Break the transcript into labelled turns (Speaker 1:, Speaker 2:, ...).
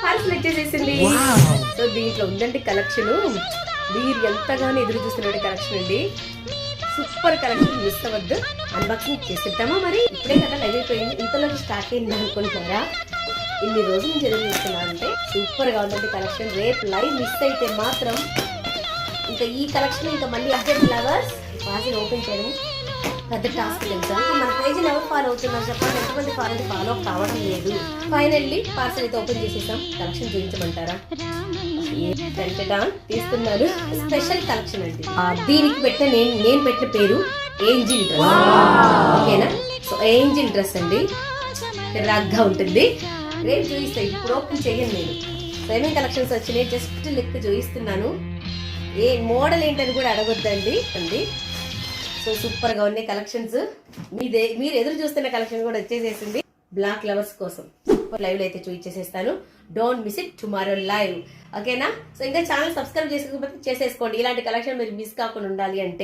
Speaker 1: Parcel వచ్చేసేసింది. So దీంట్లో ఉందండి collection, మీరు ఎంతగానో ఎదురు చూస్తున్న కలెక్షన్ అండి. సూపర్ కలెక్షన్, మిస్ అవ్వద్దు. అన్బాక్సింగ్ చేసేద్దామా? మరి ఇప్పుడే కదా లైవ్ అయిపోయింది, ఇంతలోకి స్టార్ట్ అయింది అనుకుంటున్నారా? ఇన్ని రోజుల నుంచి ఎదురు చూస్తున్నారంటే సూపర్ గా ఉందండి కలెక్షన్. రేపు లైవ్ మిస్ అయితే మాత్రం ఇంకా ఈ కలెక్షన్ ఇంకా మళ్ళీ అప్డేట్ లవర్స్ పార్సల్ ఓపెన్ చేయడం పెద్ద టాస్క్ తెలుసా? మన పేజీని ఎవరు ఫాలో అవుతున్నారు చెప్పండి? ఎంతమంది ఫాలో కావడం లేదు. ఫైనల్లీ పార్సల్ అయితే ఓపెన్ చేసేసాం. కలెక్షన్ చూపించమంటారా? తీస్తున్నారు. స్పెషల్ కలెక్షన్ అండి. దీనికి నేను పెట్టిన పేరు ఏంజిల్ డ్రెస్. ఓకేనా? సో ఏంజిల్ డ్రెస్ అండి, రాగ్గా ఉంటుంది. రేపు చూపిస్తాయి, ఇప్పుడు ఓపెన్ చేయను నేను. ఏమేమి కలెక్షన్స్ వచ్చినాయి జస్ట్ లెక్క చూపిస్తున్నాను. ఏ మోడల్ ఏంటని కూడా అడగొద్దండి అండి. సో సూపర్ గా ఉన్నాయి కలెక్షన్స్. మీరు ఎదురు చూస్తున్న కలెక్షన్ కూడా వచ్చేసేసింది బ్లాక్ లవర్స్ కోసం. లైవ్ లో అయితే చూపించేసేస్తాను. Don't miss it tomorrow live. ఓకేనా? సో ఇంకా ఛానల్ సబ్స్క్రైబ్ చేసుకోకపోతే చేసేసుకోండి. ఇలాంటి కలెక్షన్ మీరు మిస్ కాకుండా ఉండాలి అంటే.